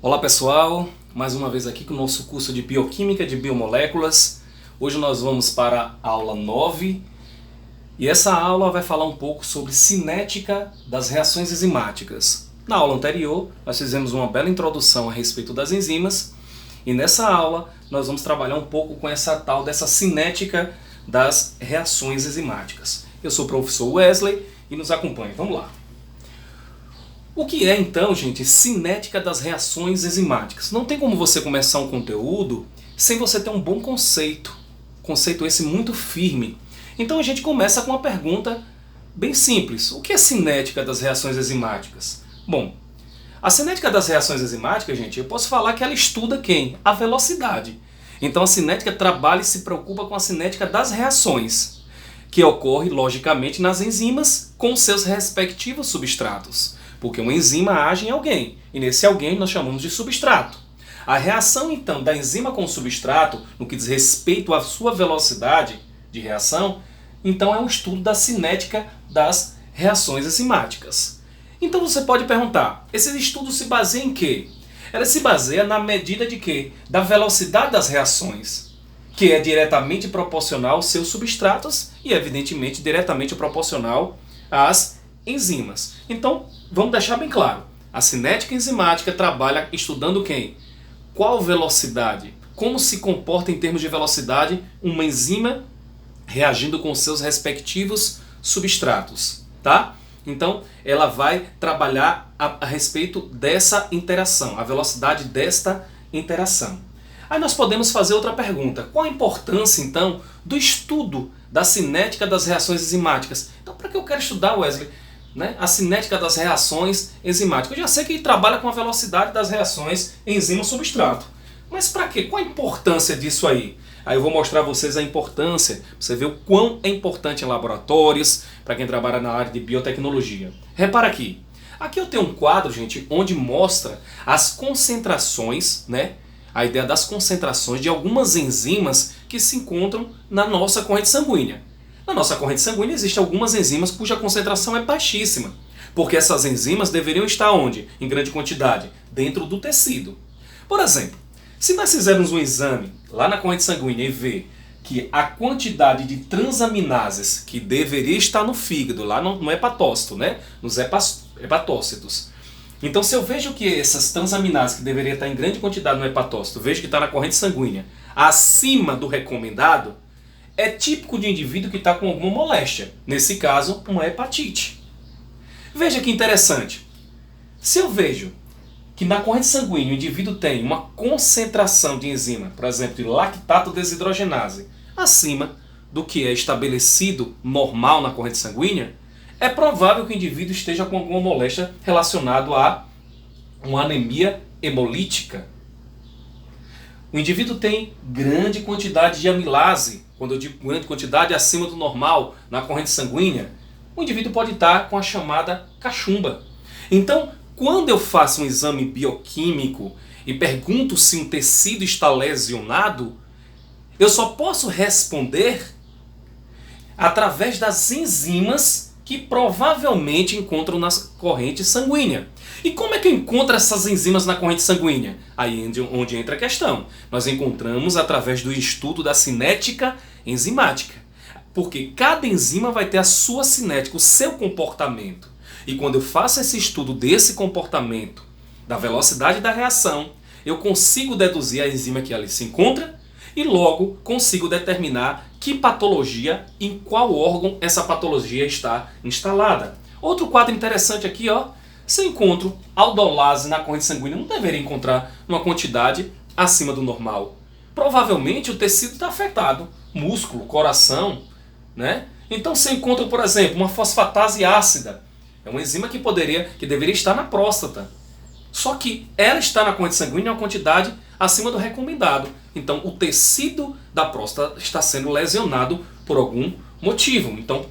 Olá pessoal, mais uma vez aqui com o nosso curso de Bioquímica de Biomoléculas. Hoje nós vamos para a aula 9 e essa aula vai falar um pouco sobre cinética das reações enzimáticas. Na aula anterior nós fizemos uma bela introdução a respeito das enzimas e nessa aula nós vamos trabalhar um pouco com essa tal dessa cinética das reações enzimáticas. Eu sou o professor Wesley e nos acompanhe, vamos lá. O que é então, gente, cinética das reações enzimáticas? Não tem como você começar um conteúdo sem você ter um bom conceito. Conceito esse muito firme. Então a gente começa com uma pergunta bem simples. O que é cinética das reações enzimáticas? Bom, a cinética das reações enzimáticas, gente, eu posso falar que ela estuda quem? A velocidade. Então a cinética trabalha e se preocupa com a cinética das reações, que ocorre, logicamente, nas enzimas com seus respectivos substratos. Porque uma enzima age em alguém, e nesse alguém nós chamamos de substrato. A reação, então, da enzima com o substrato, no que diz respeito à sua velocidade de reação, então é um estudo da cinética das reações enzimáticas. Então você pode perguntar, esse estudo se baseia em quê? Ela se baseia na medida de quê? Da velocidade das reações, que é diretamente proporcional aos seus substratos e, evidentemente, diretamente proporcional às enzimas. Então, vamos deixar bem claro. A cinética enzimática trabalha estudando quem? Qual velocidade? Como se comporta em termos de velocidade uma enzima reagindo com seus respectivos substratos, tá? Então, ela vai trabalhar a respeito dessa interação, a velocidade desta interação. Aí nós podemos fazer outra pergunta. Qual a importância, então, do estudo da cinética das reações enzimáticas? Então, para que eu quero estudar, Wesley, a cinética das reações enzimáticas? Eu já sei que ele trabalha com a velocidade das reações enzima-substrato. Mas para quê? Qual a importância disso aí? Aí eu vou mostrar a vocês a importância, para você ver o quão é importante em laboratórios, para quem trabalha na área de biotecnologia. Repara aqui. Aqui eu tenho um quadro, gente, onde mostra as concentrações, a ideia das concentrações de algumas enzimas que se encontram na nossa corrente sanguínea. Na nossa corrente sanguínea existem algumas enzimas cuja concentração é baixíssima, porque essas enzimas deveriam estar onde? Em grande quantidade, dentro do tecido. Por exemplo, se nós fizermos um exame lá na corrente sanguínea e ver que a quantidade de transaminases que deveria estar no fígado, lá no hepatócito, nos hepatócitos. Então se eu vejo que essas transaminases que deveriam estar em grande quantidade no hepatócito, vejo que está na corrente sanguínea acima do recomendado, é típico de um indivíduo que está com alguma moléstia. Nesse caso, uma hepatite. Veja que interessante. Se eu vejo que na corrente sanguínea o indivíduo tem uma concentração de enzima, por exemplo, de lactato desidrogenase, acima do que é estabelecido normal na corrente sanguínea, é provável que o indivíduo esteja com alguma moléstia relacionada a uma anemia hemolítica. O indivíduo tem grande quantidade de amilase. Quando eu digo grande quantidade acima do normal na corrente sanguínea, o indivíduo pode estar com a chamada cachumba. Então, quando eu faço um exame bioquímico e pergunto se um tecido está lesionado, eu só posso responder através das enzimas que provavelmente encontram na corrente sanguínea. E como é que eu encontro essas enzimas na corrente sanguínea? Aí é onde entra a questão. Nós encontramos através do estudo da cinética enzimática. Porque cada enzima vai ter a sua cinética, o seu comportamento. E quando eu faço esse estudo desse comportamento, da velocidade da reação, eu consigo deduzir a enzima que ali se encontra e logo consigo determinar que patologia, em qual órgão essa patologia está instalada. Outro quadro interessante aqui, se eu encontro aldolase na corrente sanguínea, não deveria encontrar uma quantidade acima do normal. Provavelmente o tecido está afetado, músculo, coração, Então se eu encontro, por exemplo, uma fosfatase ácida, é uma enzima que deveria estar na próstata. Só que ela está na corrente sanguínea em uma quantidade acima do recomendado. Então o tecido da próstata está sendo lesionado por algum motivo. Então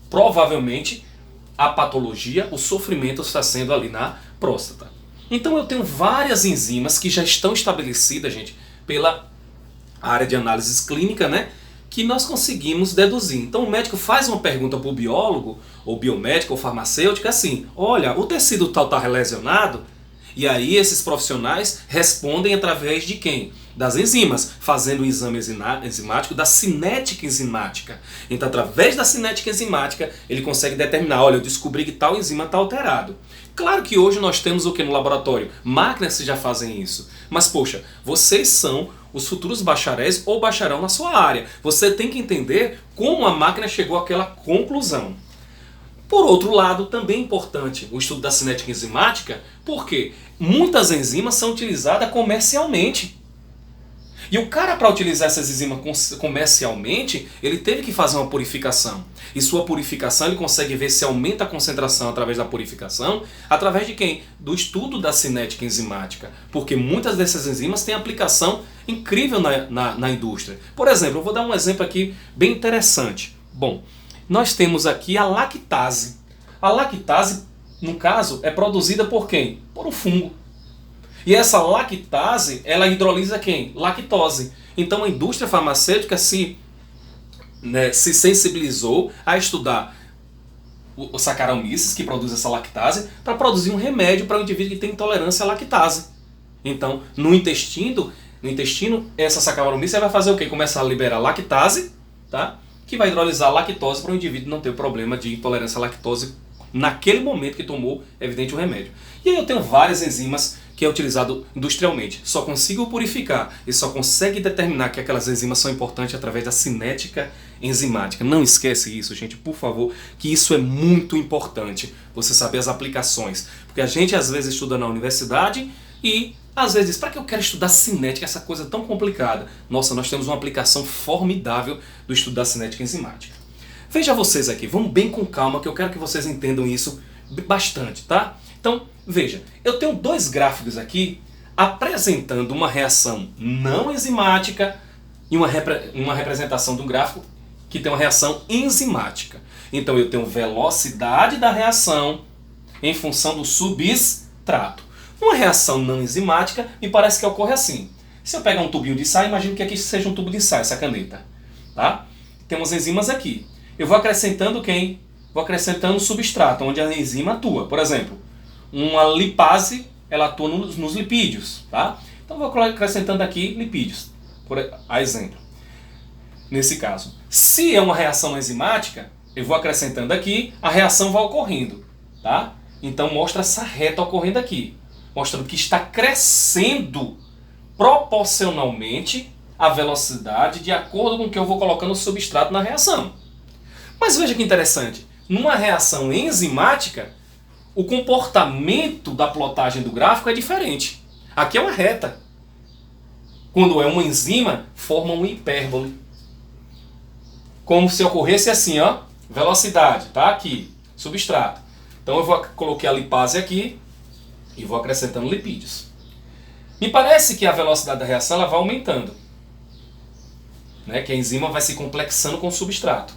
provavelmente a patologia, o sofrimento está sendo ali na próstata. Então eu tenho várias enzimas que já estão estabelecidas, gente, pela área de análises clínica, que nós conseguimos deduzir. Então o médico faz uma pergunta para o biólogo, ou biomédico, ou farmacêutico, assim, olha, o tecido tal está lesionado, E aí esses profissionais respondem através de quem? Das enzimas, fazendo o exame enzimático da cinética enzimática. Então, através da cinética enzimática, ele consegue determinar, olha, eu descobri que tal enzima está alterado. Claro que hoje nós temos o que no laboratório? Máquinas que já fazem isso. Mas, poxa, vocês são os futuros bacharéis ou bacharel na sua área. Você tem que entender como a máquina chegou àquela conclusão. Por outro lado, também é importante o estudo da cinética enzimática, porque muitas enzimas são utilizadas comercialmente. E o cara, para utilizar essas enzimas comercialmente, ele teve que fazer uma purificação. E sua purificação, ele consegue ver se aumenta a concentração através da purificação. Através de quem? Do estudo da cinética enzimática. Porque muitas dessas enzimas têm aplicação incrível na indústria. Por exemplo, eu vou dar um exemplo aqui bem interessante. Bom, nós temos aqui a lactase. A lactase, no caso, é produzida por quem? Por um fungo. E essa lactase, ela hidrolisa quem? Lactose. Então a indústria farmacêutica se sensibilizou a estudar o Saccharomyces, que produz essa lactase, para produzir um remédio para o indivíduo que tem intolerância à lactase. Então, no intestino essa Saccharomyces vai fazer o quê? Começar a liberar lactase, tá? Que vai hidrolisar a lactose para o indivíduo não ter o problema de intolerância à lactose naquele momento que tomou, evidente, o remédio. E aí eu tenho várias enzimas que é utilizado industrialmente. Só consigo purificar e só consegue determinar que aquelas enzimas são importantes através da cinética enzimática. Não esquece isso, gente, por favor, que isso é muito importante, você saber as aplicações. Porque a gente às vezes estuda na universidade e às vezes diz, para que eu quero estudar cinética, essa coisa tão complicada? Nossa, nós temos uma aplicação formidável do estudo da cinética enzimática. Veja vocês aqui, vamos bem com calma, que eu quero que vocês entendam isso bastante, tá? Então, veja, eu tenho dois gráficos aqui apresentando uma reação não enzimática e uma representação do gráfico que tem uma reação enzimática. Então eu tenho velocidade da reação em função do substrato. Uma reação não enzimática me parece que ocorre assim. Se eu pegar um tubinho de ensaio, imagine que aqui seja um tubo de ensaio, essa caneta. Tá? Temos enzimas aqui. Eu vou acrescentando quem? Vou acrescentando o substrato, onde a enzima atua. Por exemplo, uma lipase, ela atua nos lipídios. Tá? Então vou acrescentando aqui lipídios, por exemplo. Nesse caso, se é uma reação enzimática, eu vou acrescentando aqui, a reação vai ocorrendo. Tá? Então mostra essa reta ocorrendo aqui, mostrando que está crescendo proporcionalmente a velocidade de acordo com o que eu vou colocando o substrato na reação. Mas veja que interessante, numa reação enzimática, o comportamento da plotagem do gráfico é diferente. Aqui é uma reta. Quando é uma enzima, forma uma hipérbole. Como se ocorresse assim, ó, velocidade, tá? Aqui, substrato. Então eu coloquei a lipase aqui e vou acrescentando lipídios. Me parece que a velocidade da reação ela vai aumentando, né? Que a enzima vai se complexando com o substrato.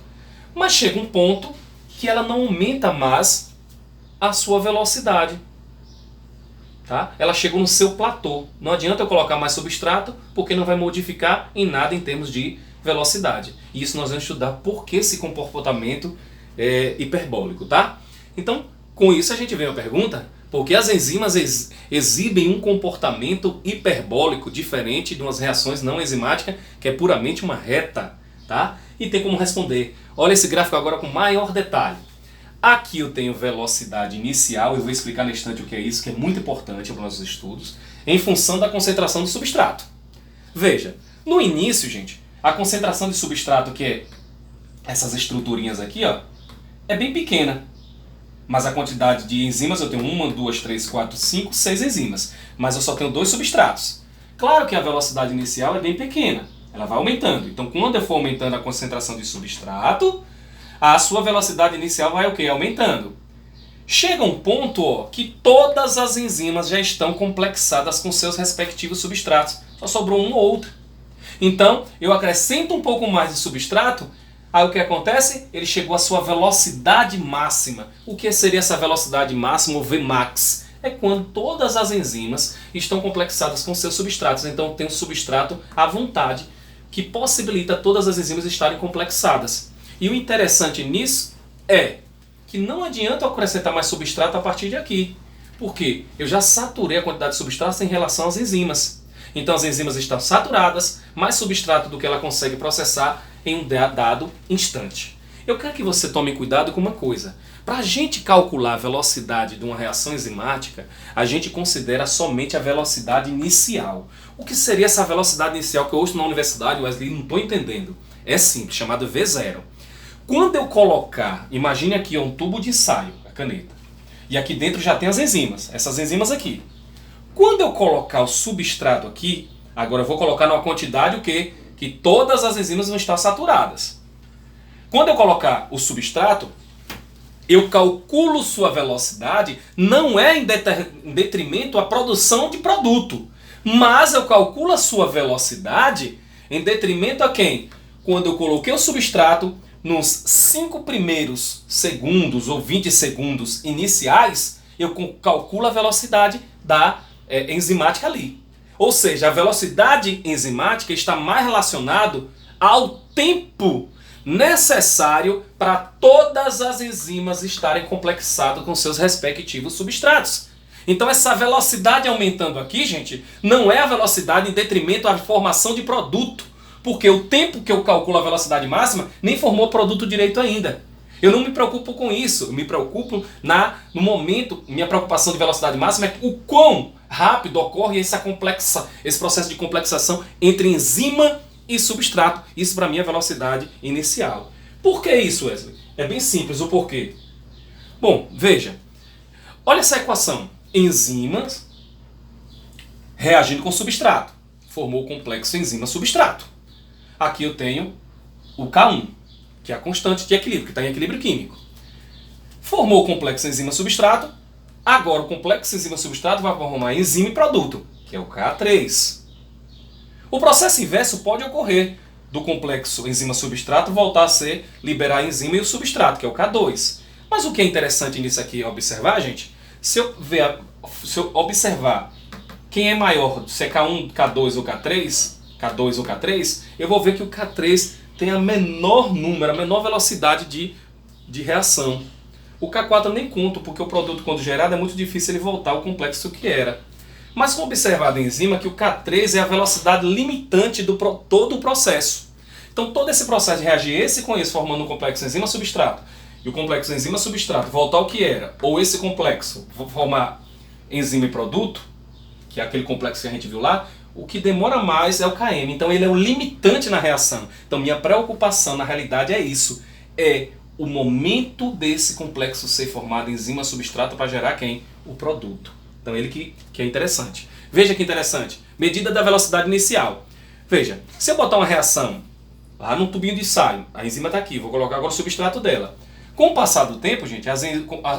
Mas chega um ponto que ela não aumenta mais a sua velocidade. Tá? Ela chegou no seu platô. Não adianta eu colocar mais substrato, porque não vai modificar em nada em termos de velocidade. E isso nós vamos estudar por que esse comportamento é hiperbólico. Tá? Então, com isso a gente vem a pergunta, por que as enzimas exibem um comportamento hiperbólico diferente de umas reações não enzimáticas, que é puramente uma reta? Tá? E tem como responder. Olha esse gráfico agora com maior detalhe. Aqui eu tenho velocidade inicial, eu vou explicar no instante o que é isso, que é muito importante para os nossos estudos, em função da concentração do substrato. Veja, no início, gente, a concentração de substrato, que é essas estruturinhas aqui, ó, é bem pequena. Mas a quantidade de enzimas, eu tenho 1, 2, 3, 4, 5, 6 enzimas. Mas eu só tenho 2 substratos. Claro que a velocidade inicial é bem pequena. Ela vai aumentando. Então, quando eu for aumentando a concentração de substrato, a sua velocidade inicial vai o quê? Aumentando. Chega um ponto, ó, que todas as enzimas já estão complexadas com seus respectivos substratos. Só sobrou um ou outro. Então, eu acrescento um pouco mais de substrato, aí o que acontece? Ele chegou à sua velocidade máxima. O que seria essa velocidade máxima, ou Vmax? É quando todas as enzimas estão complexadas com seus substratos. Então tem um substrato à vontade, que possibilita todas as enzimas estarem complexadas. E o interessante nisso é que não adianta eu acrescentar mais substrato a partir de aqui. Porque eu já saturei a quantidade de substrato em relação às enzimas. Então as enzimas estão saturadas, mais substrato do que ela consegue processar em um dado instante. Eu quero que você tome cuidado com uma coisa. Para a gente calcular a velocidade de uma reação enzimática, a gente considera somente a velocidade inicial. O que seria essa velocidade inicial que eu ouço na universidade, Wesley, não estou entendendo? É simples, chamado V0. Quando eu colocar, imagine aqui um tubo de ensaio, a caneta, e aqui dentro já tem as enzimas, essas enzimas aqui. Quando eu colocar o substrato aqui, agora eu vou colocar numa quantidade o quê? Que todas as enzimas vão estar saturadas. Quando eu colocar o substrato, eu calculo sua velocidade, não é em detrimento à produção de produto, mas eu calculo a sua velocidade em detrimento a quem? Quando eu coloquei o substrato, nos 5 primeiros segundos ou 20 segundos iniciais, eu calculo a velocidade da enzimática ali. Ou seja, a velocidade enzimática está mais relacionado ao tempo necessário para todas as enzimas estarem complexadas com seus respectivos substratos. Então essa velocidade aumentando aqui, gente, não é a velocidade em detrimento à formação de produto, porque o tempo que eu calculo a velocidade máxima nem formou produto direito ainda. Eu não me preocupo com isso, eu me preocupo no momento, minha preocupação de velocidade máxima é o quão rápido ocorre esse processo de complexação entre enzima e substrato. Isso para mim é velocidade inicial. Por que isso, Wesley? É bem simples o porquê. Bom, veja. Olha essa equação. Enzimas reagindo com substrato. Formou o complexo enzima-substrato. Aqui eu tenho o K1, que é a constante de equilíbrio, que está em equilíbrio químico. Formou o complexo enzima-substrato. Agora o complexo enzima-substrato vai formar enzima e produto, que é o K3. O processo inverso pode ocorrer do complexo enzima-substrato voltar a ser liberar a enzima e o substrato, que é o K2. Mas o que é interessante nisso aqui observar, gente, se eu observar quem é maior, se é K1, K2 ou K2 ou K3, eu vou ver que o K3 tem a menor número, a menor velocidade de reação. O K4 eu nem conto, porque o produto, quando gerado, é muito difícil ele voltar ao complexo que era. Mas como observado em enzima, que o K3 é a velocidade limitante de todo o processo. Então todo esse processo de reagir esse com esse, formando um complexo enzima-substrato, e o complexo enzima-substrato voltar ao que era, ou esse complexo formar enzima e produto, que é aquele complexo que a gente viu lá, o que demora mais é o Km. Então ele é o limitante na reação. Então minha preocupação na realidade é isso. É o momento desse complexo ser formado enzima-substrato para gerar quem? O produto. Então ele que é interessante. Veja que interessante. Medida da velocidade inicial. Veja, se eu botar uma reação lá num tubinho de ensaio, a enzima está aqui, vou colocar agora o substrato dela. Com o passar do tempo, gente,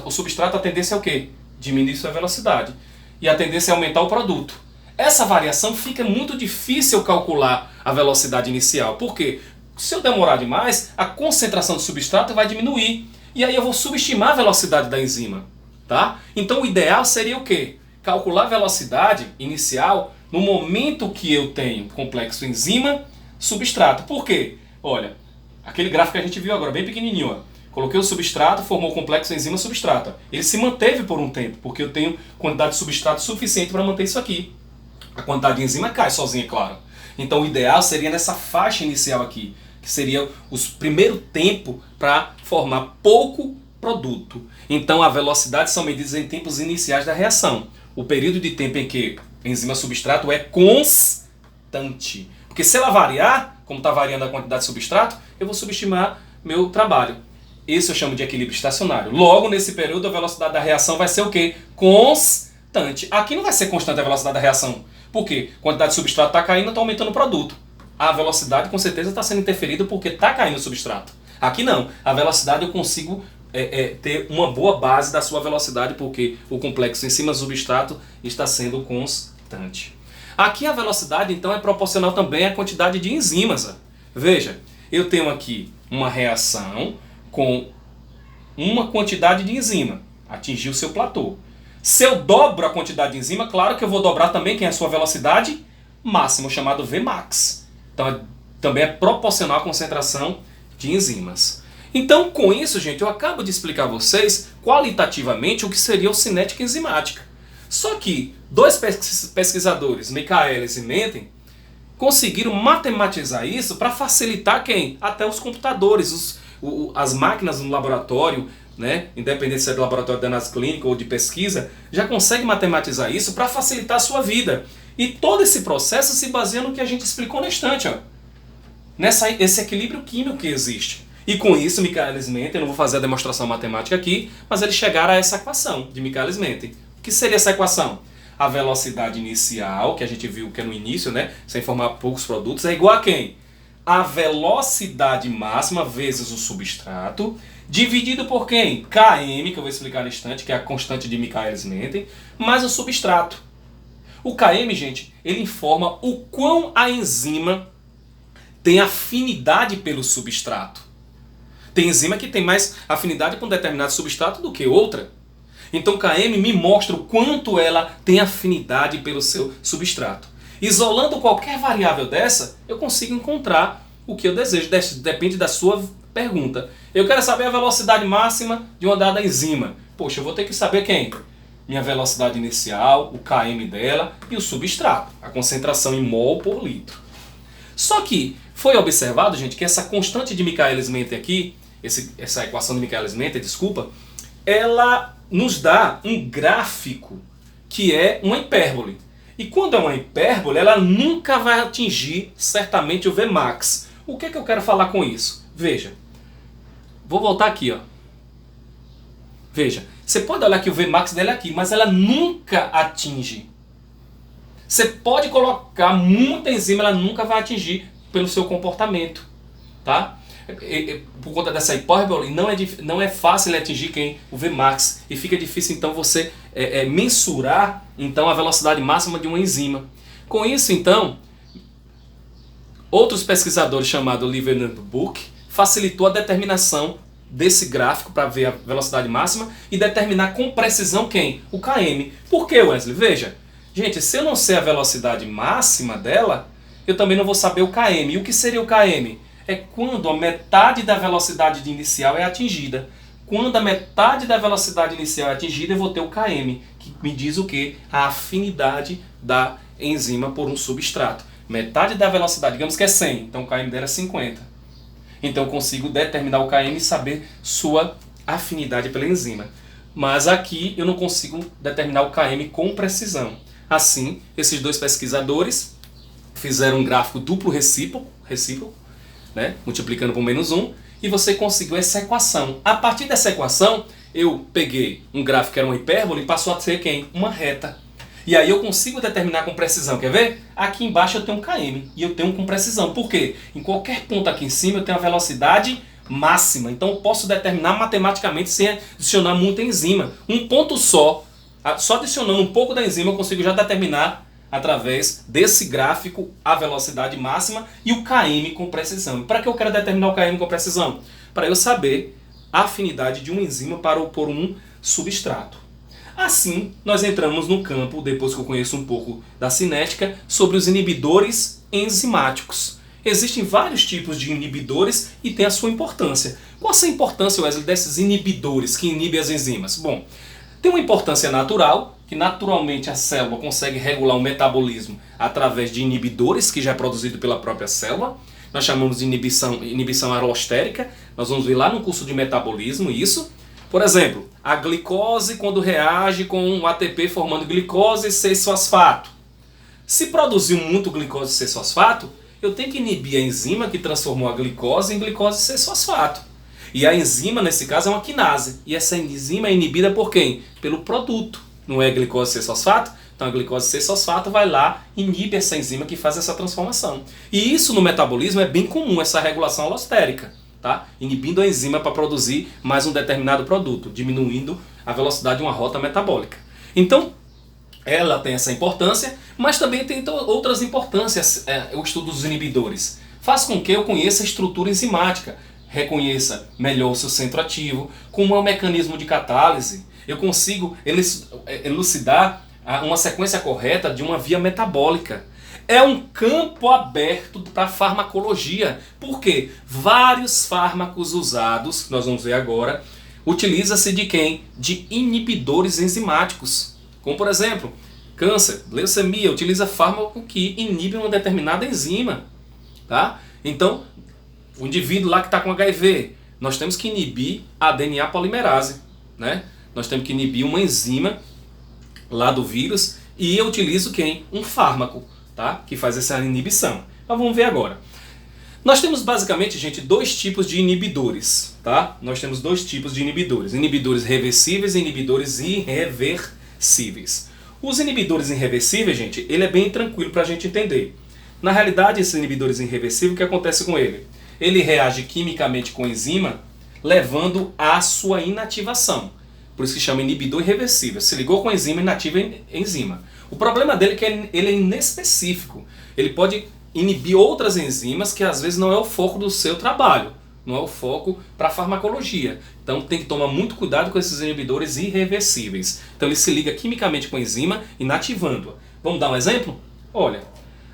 o substrato, a tendência é o quê? Diminuir sua velocidade. E a tendência é aumentar o produto. Essa variação fica muito difícil calcular a velocidade inicial. Por quê? Se eu demorar demais, a concentração do substrato vai diminuir. E aí eu vou subestimar a velocidade da enzima. Tá? Então o ideal seria o quê? Calcular a velocidade inicial no momento que eu tenho complexo enzima-substrato. Por quê? Olha, aquele gráfico que a gente viu agora, bem pequenininho. Ó. Coloquei o substrato, formou o complexo enzima-substrato. Ele se manteve por um tempo, porque eu tenho quantidade de substrato suficiente para manter isso aqui. A quantidade de enzima cai sozinha, é claro. Então o ideal seria nessa faixa inicial aqui, que seria o primeiro tempo para formar pouco produto. Então a velocidade são medidas em tempos iniciais da reação. O período de tempo em que enzima-substrato é constante. Porque se ela variar, como está variando a quantidade de substrato, eu vou subestimar meu trabalho. Esse eu chamo de equilíbrio estacionário. Logo, nesse período, a velocidade da reação vai ser o quê? Constante. Aqui não vai ser constante a velocidade da reação. Por quê? A quantidade de substrato está caindo, está aumentando o produto. A velocidade, com certeza, está sendo interferida porque está caindo o substrato. Aqui não. A velocidade eu consigo ter uma boa base da sua velocidade porque o complexo em cima do substrato está sendo constante. Aqui a velocidade, então, é proporcional também à quantidade de enzimas. Veja, eu tenho aqui uma reação com uma quantidade de enzima. Atingiu o seu platô. Se eu dobro a quantidade de enzima, claro que eu vou dobrar também quem é a sua velocidade máxima, chamado Vmax. Então, também é proporcional à concentração de enzimas. Então, com isso, gente, eu acabo de explicar a vocês qualitativamente o que seria o cinética enzimática. Só que dois pesquisadores, Michaelis e Menten, conseguiram matematizar isso para facilitar quem? Até os computadores, as máquinas no laboratório, né? Independente se é do laboratório de análise clínica ou de pesquisa, já consegue matematizar isso para facilitar a sua vida. E todo esse processo se baseia no que a gente explicou na estante, ó. Esse equilíbrio químico que existe. E com isso, Michaelis e Menten, eu não vou fazer a demonstração matemática aqui, mas eles chegaram a essa equação de Michaelis e Menten. O que seria essa equação? A velocidade inicial, que a gente viu que é no início, né, sem formar poucos produtos, é igual a quem? A velocidade máxima vezes o substrato, dividido por quem? Km, que eu vou explicar no instante, que é a constante de Michaelis e Menten, mais o substrato. O Km, gente, ele informa o quão a enzima tem afinidade pelo substrato. Tem enzima que tem mais afinidade com um determinado substrato do que outra. Então Km me mostra o quanto ela tem afinidade pelo seu substrato. Isolando qualquer variável dessa, eu consigo encontrar o que eu desejo. Depende da sua pergunta. Eu quero saber a velocidade máxima de uma dada enzima. Poxa, eu vou ter que saber quem? Minha velocidade inicial, o Km dela e o substrato. A concentração em mol por litro. Só que foi observado, gente, que essa constante de Michaelis e Menten aqui, essa equação de Michaelis e Menten, desculpa, ela nos dá um gráfico que é uma hipérbole. E quando é uma hipérbole, ela nunca vai atingir certamente o Vmax. O que é que eu quero falar com isso? Veja, vou voltar aqui, ó. Veja, você pode olhar que o Vmax dela é aqui, mas ela nunca atinge. Você pode colocar muita enzima, ela nunca vai atingir pelo seu comportamento, tá? Por conta dessa hipérbole, não é fácil atingir quem? O Vmax. E fica difícil então você mensurar então, a velocidade máxima de uma enzima. Com isso então, outros pesquisadores chamados Livernood Book facilitou a determinação desse gráfico para ver a velocidade máxima e determinar com precisão quem? O Km. Por que, Wesley? Veja, gente, se eu não sei a velocidade máxima dela, eu também não vou saber o Km. E o que seria o Km? É quando a metade da velocidade inicial é atingida. Quando a metade da velocidade inicial é atingida, eu vou ter o Km, que me diz o quê? A afinidade da enzima por um substrato. Metade da velocidade, digamos que é 100, então o Km dela é 50. Então eu consigo determinar o Km e saber sua afinidade pela enzima. Mas aqui eu não consigo determinar o Km com precisão. Assim, esses dois pesquisadores fizeram um gráfico duplo recíproco, né, multiplicando por -1, e você conseguiu essa equação. A partir dessa equação, eu peguei um gráfico que era uma hipérbole e passou a ser quem? Uma reta. E aí eu consigo determinar com precisão. Quer ver? Aqui embaixo eu tenho um Km e eu tenho com precisão. Por quê? Em qualquer ponto aqui em cima eu tenho a velocidade máxima. Então eu posso determinar matematicamente sem adicionar muita enzima. Um ponto só adicionando um pouco da enzima eu consigo já determinar através desse gráfico a velocidade máxima e o Km com precisão. Para que eu quero determinar o Km com precisão? Para eu saber a afinidade de uma enzima por um substrato. Assim, nós entramos no campo, depois que eu conheço um pouco da cinética, sobre os inibidores enzimáticos. Existem vários tipos de inibidores e tem a sua importância. Qual é a importância, Wesley, desses inibidores que inibem as enzimas? Bom, tem uma importância natural, que naturalmente a célula consegue regular o metabolismo através de inibidores, que já é produzido pela própria célula. Nós chamamos de inibição alostérica. Nós vamos ver lá no curso de metabolismo isso. Por exemplo, a glicose quando reage com o ATP formando glicose e 6-fosfato. Se produziu muito glicose e 6-fosfato, eu tenho que inibir a enzima que transformou a glicose em glicose e 6-fosfato. E a enzima, nesse caso, é uma quinase. E essa enzima é inibida por quem? Pelo produto. Não é glicose e 6-fosfato? Então a glicose e 6-fosfato vai lá e inibe essa enzima que faz essa transformação. E isso no metabolismo é bem comum, essa regulação alostérica. Tá? Inibindo a enzima para produzir mais um determinado produto, diminuindo a velocidade de uma rota metabólica. Então, ela tem essa importância, mas também tem outras importâncias, o estudo dos inibidores. Faz com que eu conheça a estrutura enzimática, reconheça melhor o seu centro ativo, como é o mecanismo de catálise, eu consigo elucidar uma sequência correta de uma via metabólica. É um campo aberto para a farmacologia, porque vários fármacos usados, que nós vamos ver agora, utiliza-se de quem? De inibidores enzimáticos. Como por exemplo, câncer, leucemia, utiliza fármaco que inibe uma determinada enzima. Tá? Então, o indivíduo lá que está com HIV, nós temos que inibir a DNA polimerase. Né? Nós temos que inibir uma enzima lá do vírus e eu utilizo quem? Um fármaco, tá? Que faz essa inibição. Então vamos ver agora. Nós temos basicamente, gente, dois tipos de inibidores, tá? Nós temos dois tipos de inibidores. Inibidores reversíveis e inibidores irreversíveis. Os inibidores irreversíveis, gente, ele é bem tranquilo para a gente entender. Na realidade, esses inibidores irreversíveis, o que acontece com ele? Ele reage quimicamente com a enzima, levando à sua inativação. Por isso que chama inibidor irreversível. Se ligou com a enzima, inativa a enzima. O problema dele é que ele é inespecífico. Ele pode inibir outras enzimas que às vezes não é o foco do seu trabalho. Não é o foco para a farmacologia. Então tem que tomar muito cuidado com esses inibidores irreversíveis. Então ele se liga quimicamente com a enzima, inativando-a. Vamos dar um exemplo? Olha,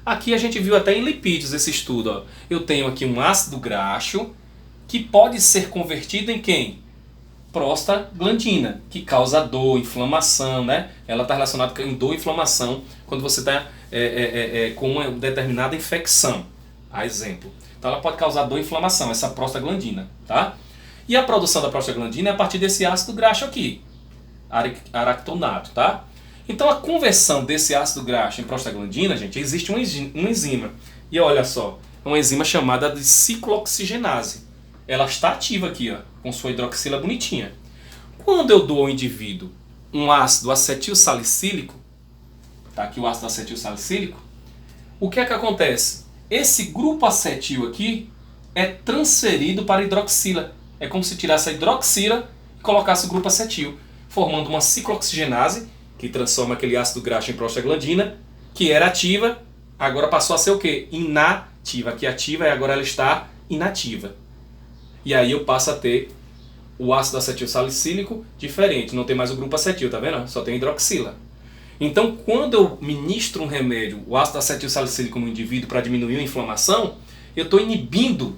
aqui a gente viu até em lipídios esse estudo. Ó. Eu tenho aqui um ácido graxo que pode ser convertido em quem? Prostaglandina, que causa dor, inflamação, né? Ela está relacionada com dor e inflamação quando você está com uma determinada infecção, a exemplo. Então ela pode causar dor e inflamação, essa prostaglandina, tá? E a produção da prostaglandina é a partir desse ácido graxo aqui, aractonato, tá? Então a conversão desse ácido graxo em prostaglandina, gente, existe uma enzima. E olha só, é uma enzima chamada de ciclooxigenase. Ela está ativa aqui, ó, com sua hidroxila bonitinha. Quando eu dou ao indivíduo um ácido acetil salicílico, tá aqui o ácido acetil salicílico, o que é que acontece? Esse grupo acetil aqui é transferido para a hidroxila. É como se tirasse a hidroxila e colocasse o grupo acetil, formando uma ciclooxigenase, que transforma aquele ácido graxo em prostaglandina, que era ativa, agora passou a ser o quê? Inativa. Aqui ativa e agora ela está inativa. E aí eu passo a ter o ácido acetil salicílico diferente. Não tem mais o grupo acetil, tá vendo? Só tem hidroxila. Então, quando eu ministro um remédio, o ácido acetil salicílico no indivíduo para diminuir a inflamação, eu estou inibindo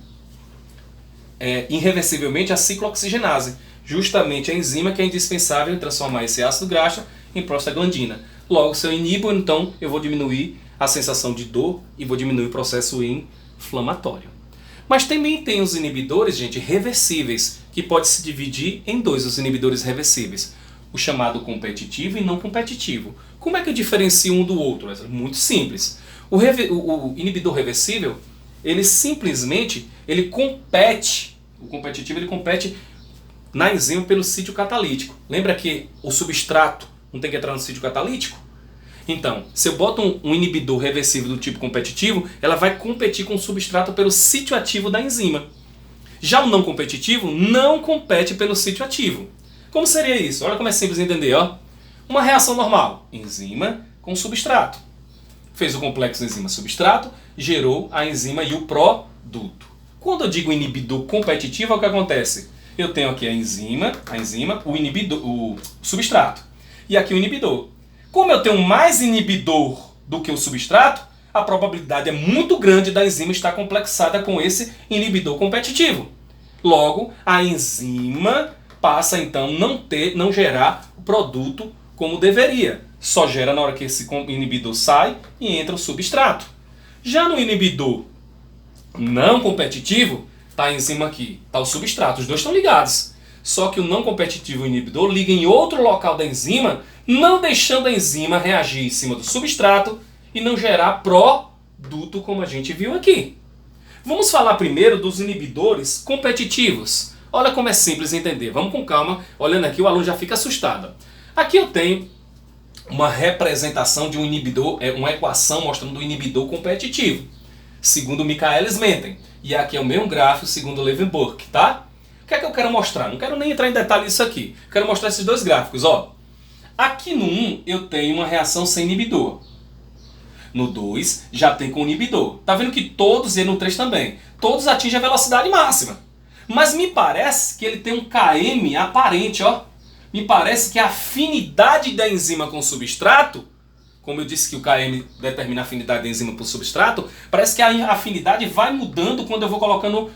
irreversivelmente a ciclooxigenase. Justamente a enzima que é indispensável em transformar esse ácido graxo em prostaglandina. Logo, se eu inibo, então eu vou diminuir a sensação de dor e vou diminuir o processo inflamatório. Mas também tem os inibidores, gente, reversíveis, que pode se dividir em dois, os inibidores reversíveis. O chamado competitivo e não competitivo. Como é que eu diferencio um do outro? É muito simples. O inibidor reversível, ele simplesmente compete, o competitivo ele compete na enzima pelo sítio catalítico. Lembra que o substrato não tem que entrar no sítio catalítico? Então, se eu boto um inibidor reversível do tipo competitivo, ela vai competir com o substrato pelo sítio ativo da enzima. Já o não competitivo não compete pelo sítio ativo. Como seria isso? Olha como é simples de entender. Ó. Uma reação normal, enzima com substrato. Fez o complexo enzima-substrato, gerou a enzima e o produto. Quando eu digo inibidor competitivo, o que acontece? Eu tenho aqui a enzima, o inibidor, o substrato. E aqui o inibidor. Como eu tenho mais inibidor do que o substrato, a probabilidade é muito grande da enzima estar complexada com esse inibidor competitivo. Logo, a enzima passa então não gerar o produto como deveria. Só gera na hora que esse inibidor sai e entra o substrato. Já no inibidor não competitivo, está a enzima aqui, está o substrato, os dois estão ligados. Só que o não competitivo inibidor liga em outro local da enzima, não deixando a enzima reagir em cima do substrato e não gerar produto como a gente viu aqui. Vamos falar primeiro dos inibidores competitivos. Olha como é simples entender. Vamos com calma. Olhando aqui, o aluno já fica assustado. Aqui eu tenho uma representação de um inibidor, uma equação mostrando o inibidor competitivo, segundo Michaelis-Menten. E aqui é o mesmo gráfico segundo Leeuwenburg, tá? O que é que eu quero mostrar? Não quero nem entrar em detalhe nisso aqui. Quero mostrar esses dois gráficos, ó. Aqui no 1 eu tenho uma reação sem inibidor. No 2 já tem com inibidor. Tá vendo que todos, e no 3 também, todos atingem a velocidade máxima. Mas me parece que ele tem um Km aparente, ó. Me parece que a afinidade da enzima com o substrato, como eu disse que o Km determina a afinidade da enzima para o substrato, parece que a afinidade vai mudando quando eu vou colocando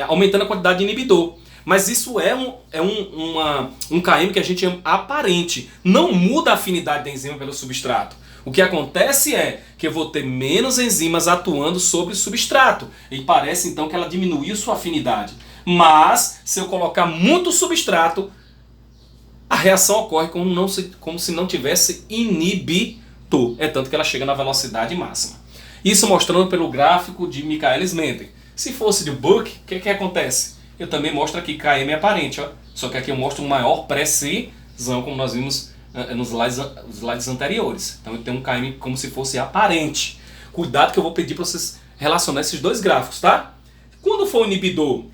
aumentando a quantidade de inibidor. Mas isso é um KM que a gente chama aparente. Não muda a afinidade da enzima pelo substrato. O que acontece é que eu vou ter menos enzimas atuando sobre o substrato. E parece então que ela diminuiu sua afinidade. Mas, se eu colocar muito substrato, a reação ocorre como se não tivesse inibidor. É tanto que ela chega na velocidade máxima. Isso mostrando pelo gráfico de Michaelis-Menten. Se fosse de Buck, o que acontece? Eu também mostro aqui KM aparente, ó. Só que aqui eu mostro um maior precisão, como nós vimos nos slides anteriores. Então eu tenho um KM como se fosse aparente. Cuidado que eu vou pedir para vocês relacionar esses dois gráficos, tá? Quando for o inibidor,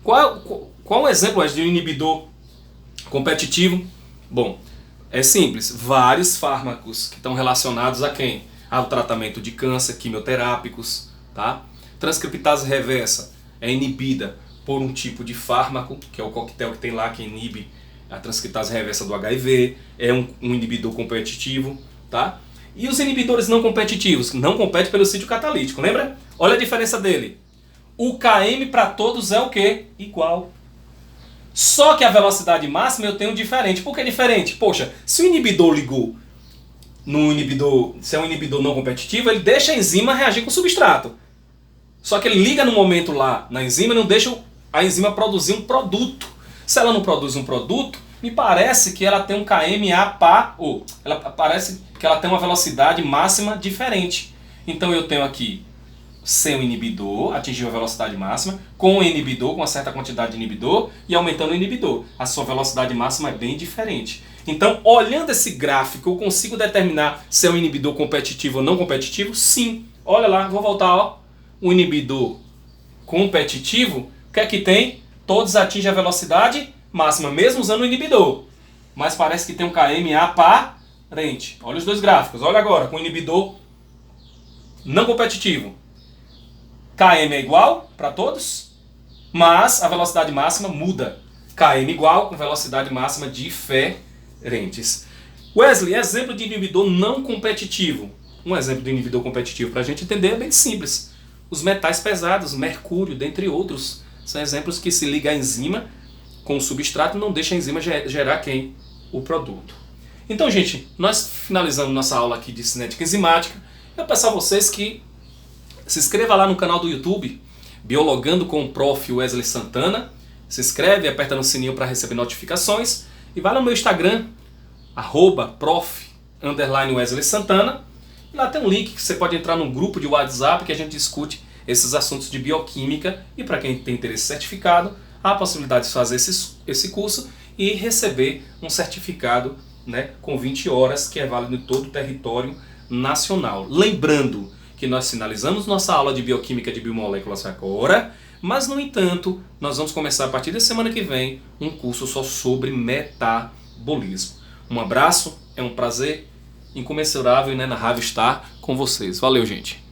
qual um exemplo de um inibidor competitivo? Bom, é simples. Vários fármacos que estão relacionados a quem? Ao tratamento de câncer, quimioterápicos, tá? Transcriptase reversa é inibida por um tipo de fármaco, que é o coquetel que tem lá, que inibe a transcriptase reversa do HIV, é um inibidor competitivo, tá? E os inibidores não competitivos, não competem pelo sítio catalítico, lembra? Olha a diferença dele. O KM para todos é o quê? Igual. Só que a velocidade máxima eu tenho diferente. Por que diferente? Poxa, se o inibidor ligou no inibidor, se é um inibidor não competitivo, ele deixa a enzima reagir com o substrato. Só que ele liga no momento lá na enzima e não deixa a enzima produzir um produto. Se ela não produz um produto, me parece que ela tem um KMA ou parece que ela tem uma velocidade máxima diferente. Então eu tenho aqui sem o inibidor, atingiu a velocidade máxima, com o inibidor, com uma certa quantidade de inibidor, e aumentando o inibidor. A sua velocidade máxima é bem diferente. Então, olhando esse gráfico, eu consigo determinar se é um inibidor competitivo ou não competitivo? Sim. Olha lá, vou voltar, ó. O inibidor competitivo, o que é que tem? Todos atingem a velocidade máxima, mesmo usando o inibidor. Mas parece que tem um KM aparente. Olha os dois gráficos. Olha agora, com o inibidor não competitivo. KM é igual para todos, mas a velocidade máxima muda. KM igual com velocidade máxima diferentes. Wesley, exemplo de inibidor não competitivo. Um exemplo de inibidor competitivo para a gente entender é bem simples. Os metais pesados, mercúrio, dentre outros, são exemplos que se liga a enzima com o substrato e não deixa a enzima gerar quem? O produto. Então, gente, nós finalizamos nossa aula aqui de cinética enzimática. Eu peço a vocês que se inscreva lá no canal do YouTube, Biologando com o Prof. Wesley Santana. Se inscreve, aperta no sininho para receber notificações. E vai no meu Instagram, @prof_Wesley Santana. E lá tem um link que você pode entrar num grupo de WhatsApp que a gente discute esses assuntos de bioquímica. E para quem tem interesse certificado, há a possibilidade de fazer esse curso e receber um certificado, né, com 20 horas, que é válido em todo o território nacional. Lembrando que nós finalizamos nossa aula de bioquímica de biomoléculas agora, mas, no entanto, nós vamos começar a partir da semana que vem um curso só sobre metabolismo. Um abraço, é um prazer incomensurável e inenarrável estar com vocês. Valeu, gente!